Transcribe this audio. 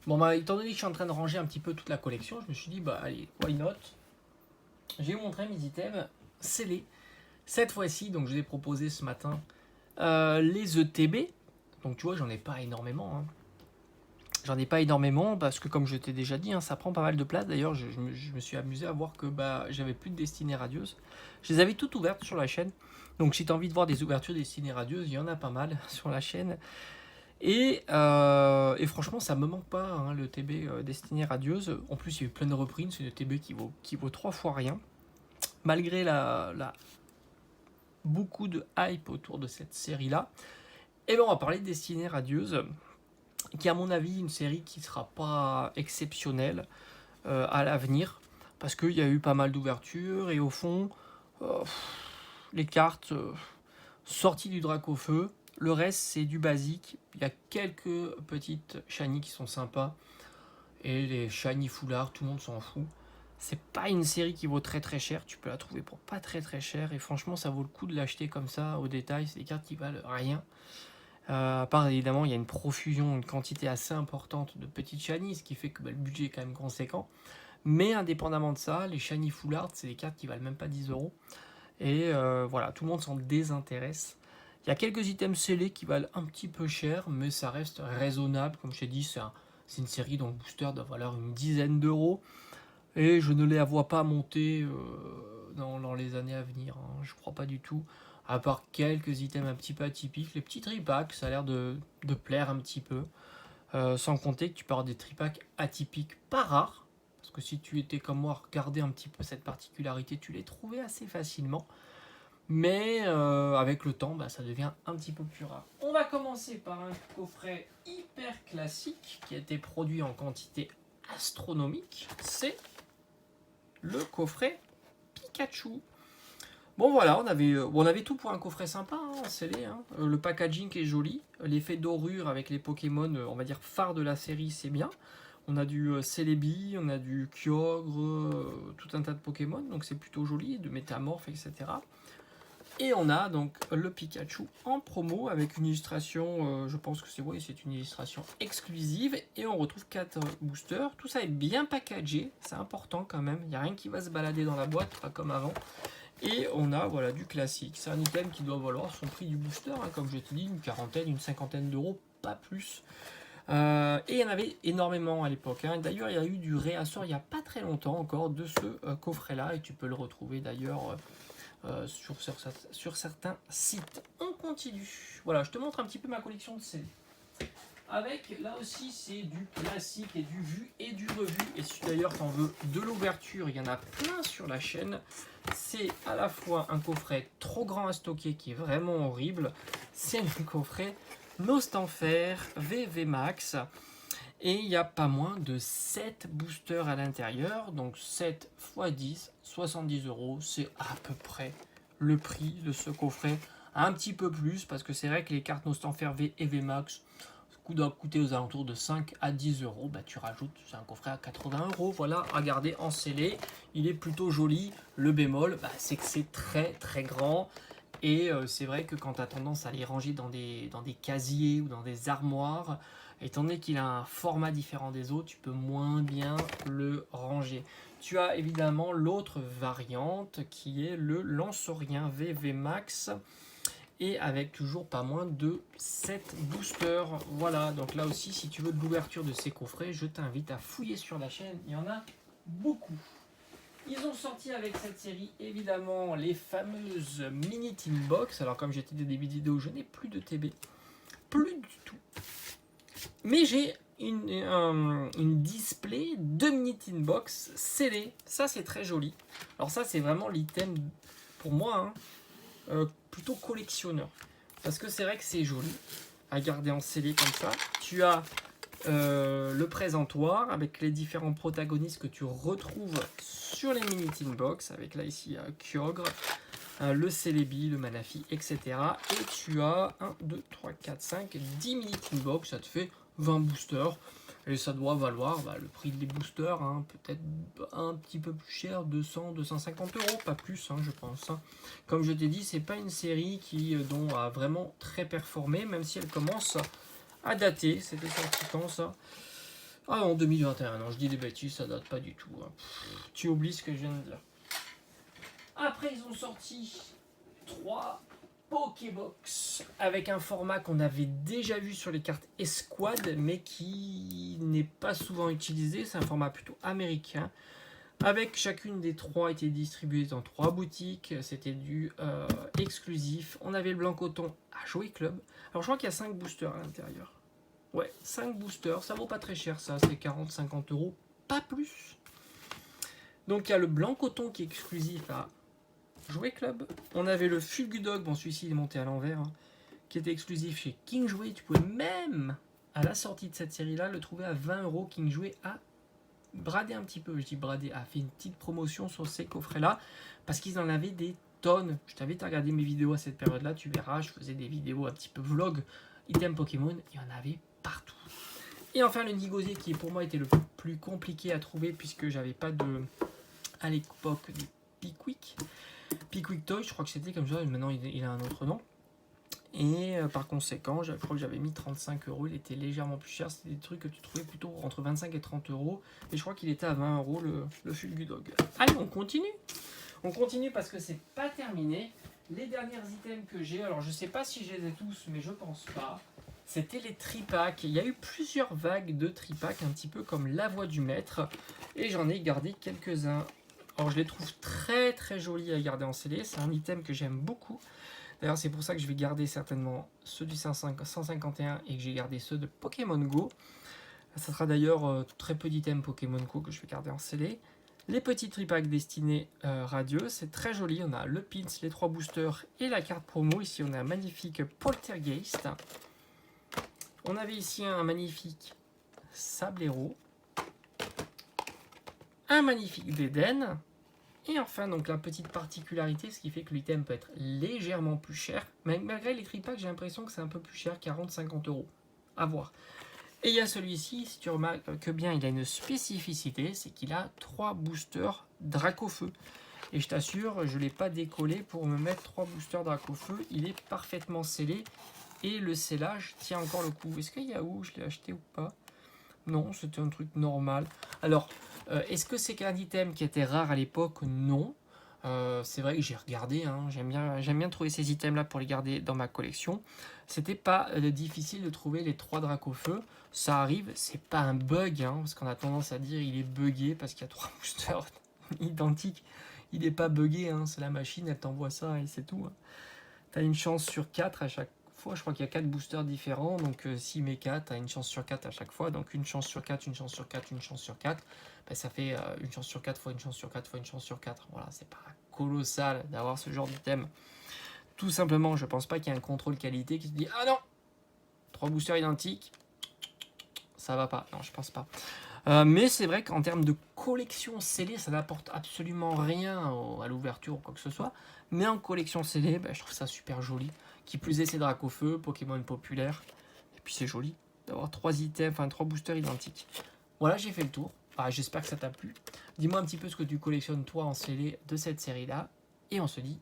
Bon, bah, étant donné que je suis en train de ranger un petit peu toute la collection, je me suis dit, bah, allez, why not? Je vais vous montrer mes items scellés. Cette fois-ci, donc je vous ai proposé ce matin les ETB. Donc, tu vois, j'en ai pas énormément. Hein. J'en ai pas énormément parce que, comme je t'ai déjà dit, hein, ça prend pas mal de place. D'ailleurs, je me suis amusé à voir que bah, j'avais plus de destinées radieuses. Je les avais toutes ouvertes sur la chaîne. Donc, si tu as envie de voir des ouvertures destinées radieuses, il y en a pas mal sur la chaîne. Et franchement, ça me manque pas, hein, le TB Destinée Radieuse. En plus, il y a eu plein de reprises. C'est une TB qui vaut 3 fois rien. Malgré beaucoup de hype autour de cette série-là. Et bien, on va parler de Destinée Radieuse, qui, à mon avis, une série qui sera pas exceptionnelle à l'avenir. Parce qu'il y a eu pas mal d'ouvertures. Et au fond, euh, les cartes sorties du drac au feu. Le reste, c'est du basique. Il y a quelques petites shiny qui sont sympas. Et les shiny foulards, tout le monde s'en fout. C'est pas une série qui vaut très très cher. Tu peux la trouver pour pas très très cher. Et franchement, ça vaut le coup de l'acheter comme ça au détail. C'est des cartes qui valent rien. À part évidemment, il y a une profusion, une quantité assez importante de petites shiny, ce qui fait que bah, le budget est quand même conséquent. Mais indépendamment de ça, les shiny foulards, c'est des cartes qui valent même pas 10 euros. Et voilà, tout le monde s'en désintéresse. Il y a quelques items scellés qui valent un petit peu cher, mais ça reste raisonnable. Comme je t'ai dit, c'est une série dont le booster doit valoir une dizaine d'euros. Et je ne les vois pas monter dans les années à venir. Hein. Je crois pas du tout. À part quelques items un petit peu atypiques. Les petits tripacks, ça a l'air de plaire un petit peu. Sans compter que tu peux avoir des tripacks atypiques pas rares. Parce que si tu étais comme moi, regarder un petit peu cette particularité, tu les trouvais assez facilement. Mais avec le temps, bah, ça devient un petit peu plus rare. On va commencer par un coffret hyper classique qui a été produit en quantité astronomique. C'est le coffret Pikachu. Bon voilà, on avait tout pour un coffret sympa, hein, scellé. Hein. Le packaging est joli. L'effet dorure avec les Pokémon, on va dire phare de la série, c'est bien. On a du Celebi, on a du Kyogre, tout un tas de Pokémon, donc c'est plutôt joli, de métamorphes, etc. Et on a donc le Pikachu en promo avec une illustration, je pense que c'est une illustration exclusive. Et on retrouve 4 boosters. Tout ça est bien packagé, c'est important quand même. Il n'y a rien qui va se balader dans la boîte, pas comme avant. Et on a voilà du classique. C'est un item qui doit valoir son prix du booster, hein, comme je t'ai dit, une quarantaine, une cinquantaine d'euros, pas plus. Et il y en avait énormément à l'époque. Hein. D'ailleurs, il y a eu du réassort il n'y a pas très longtemps encore de ce coffret-là. Et tu peux le retrouver d'ailleurs sur certains sites. On continue. Voilà, je te montre un petit peu ma collection de CD. Avec, là aussi, c'est du classique et du vu et du revu. Et si d'ailleurs t'en veux de l'ouverture, il y en a plein sur la chaîne. C'est à la fois un coffret trop grand à stocker qui est vraiment horrible. C'est un coffret Nostanfer VV Max. Et il n'y a pas moins de 7 boosters à l'intérieur. Donc 7 x 10, 70 euros. C'est à peu près le prix de ce coffret. Un petit peu plus parce que c'est vrai que les cartes Nostanfer V et V Max doit coûter aux alentours de 5 à 10 euros. Bah, tu rajoutes, c'est un coffret à 80 euros. Voilà, regardez en scellé. Il est plutôt joli. Le bémol, bah, c'est que c'est très très grand. Et c'est vrai que quand tu as tendance à les ranger dans des casiers ou dans des armoires, étant donné qu'il a un format différent des autres, tu peux moins bien le ranger. Tu as évidemment l'autre variante qui est le Lanceorien VV Max et avec toujours pas moins de 7 boosters. Voilà, donc là aussi, si tu veux de l'ouverture de ces coffrets, je t'invite à fouiller sur la chaîne, il y en a beaucoup. Ils ont sorti avec cette série, évidemment, les fameuses Mini Tin Box. Alors, comme j'ai dit au début de vidéo, je n'ai plus de TB. Plus du tout. Mais j'ai une display de Mini Tin Box scellée. Ça, c'est très joli. Alors ça, c'est vraiment l'item, pour moi, hein, plutôt collectionneur. Parce que c'est vrai que c'est joli à garder en scellé comme ça. Tu as le présentoir avec les différents protagonistes que tu retrouves sur les mini tin box, avec là ici Kyogre, le Celebi, le Manafi, etc. Et tu as 1, 2, 3, 4, 5, 10 mini tin box, ça te fait 20 boosters. Et ça doit valoir le prix des boosters, hein, peut-être un petit peu plus cher, 200, 250 euros, pas plus, hein, je pense. Hein. Comme je t'ai dit, c'est pas une série dont a vraiment très performé, même si elle commence à dater. C'était sorti quand ça Ah en 2021, non, je dis des bêtises, ça date pas du tout. Hein. Tu oublies ce que je viens de dire. Après, ils ont sorti 3 Pokébox avec un format qu'on avait déjà vu sur les cartes Esquad, mais qui n'est pas souvent utilisé. C'est un format plutôt américain. Avec chacune des 3 était distribuée dans 3 boutiques. C'était du exclusif. On avait le blanc coton à Jouet Club. Alors je crois qu'il y a 5 boosters à l'intérieur. Ouais, 5 boosters. Ça vaut pas très cher ça. C'est 40-50 euros. Pas plus. Donc il y a le blanc coton qui est exclusif à Jouet Club. On avait le Fulgudog, bon celui-ci il est monté à l'envers, hein, qui était exclusif chez King Jouet. Tu pouvais même, à la sortie de cette série-là, le trouver à 20 euros. King Jouet a bradé un petit peu, je dis bradé, a fait une petite promotion sur ces coffrets-là, parce qu'ils en avaient des tonnes. Je t'invite à regarder mes vidéos à cette période-là, tu verras, je faisais des vidéos un petit peu vlog, item Pokémon, il y en avait partout. Et enfin le Nigosier qui pour moi était le plus compliqué à trouver, puisque j'avais pas de, à l'époque, du Pickwick. Pickwick Toy, je crois que c'était comme ça, maintenant il a un autre nom. Et par conséquent, je crois que j'avais mis 35 euros, il était légèrement plus cher. C'était des trucs que tu trouvais plutôt entre 25 et 30 euros. Et je crois qu'il était à 20 euros le Fulgudog. Allez, on continue. On continue parce que c'est pas terminé. Les derniers items que j'ai, alors je sais pas si je les ai tous, mais je pense pas. C'était les tripacks. Il y a eu plusieurs vagues de tripacks, un petit peu comme la voix du maître. Et j'en ai gardé quelques-uns. Alors je les trouve très très jolis à garder en scellé. C'est un item que j'aime beaucoup. D'ailleurs c'est pour ça que je vais garder certainement ceux du 151 et que j'ai gardé ceux de Pokémon Go. Ça sera d'ailleurs très peu d'items Pokémon Go que je vais garder en scellé. Les petits tripacks destinés radieux, c'est très joli. On a le pins, les 3 boosters et la carte promo. Ici on a un magnifique Poltergeist. On avait ici un magnifique Sablero. Un magnifique Dédenne. Et enfin, donc la petite particularité, ce qui fait que l'item peut être légèrement plus cher. Mais malgré les tripacks, j'ai l'impression que c'est un peu plus cher, 40-50 euros. À voir. Et il y a celui-ci, si tu remarques que bien, il a une spécificité, c'est qu'il a 3 boosters Dracofeu. Et je t'assure, je ne l'ai pas décollé pour me mettre 3 boosters Dracofeu. Il est parfaitement scellé. Et le scellage tient encore le coup. Est-ce qu'il y a où je l'ai acheté ou pas? Non, c'était un truc normal. Alors, est-ce que c'est qu'un item qui était rare à l'époque? Non. C'est vrai que j'ai regardé, hein, j'aime bien trouver ces items-là pour les garder dans ma collection. C'était pas difficile de trouver les 3 Dracofeu. Ça arrive, c'est pas un bug, hein, parce qu'on a tendance à dire il est buggé parce qu'il y a 3 boosters identiques. Il n'est pas buggé, hein, c'est la machine, elle t'envoie ça et c'est tout. Hein. Tu as une chance sur 4 à chaque fois. Je crois qu'il y a 4 boosters différents, donc s'il met 4, tu as une chance sur 4 à chaque fois. Donc une chance sur 4, une chance sur 4, une chance sur 4. Ben, ça fait une chance sur 4 fois une chance sur 4 fois une chance sur 4. Voilà, c'est pas colossal d'avoir ce genre d'item. Tout simplement, je pense pas qu'il y ait un contrôle qualité qui se dit ah non, 3 boosters identiques, ça va pas. Non, je pense pas. Mais c'est vrai qu'en termes de collection scellée, ça n'apporte absolument rien à l'ouverture ou quoi que ce soit. Mais en collection scellée, ben, je trouve ça super joli. Qui plus est, c'est Dracofeu, Pokémon populaire. Et puis c'est joli d'avoir 3 items, enfin 3 boosters identiques. Voilà, j'ai fait le tour. J'espère que ça t'a plu. Dis-moi un petit peu ce que tu collectionnes toi en scellé de cette série-là. Et on se dit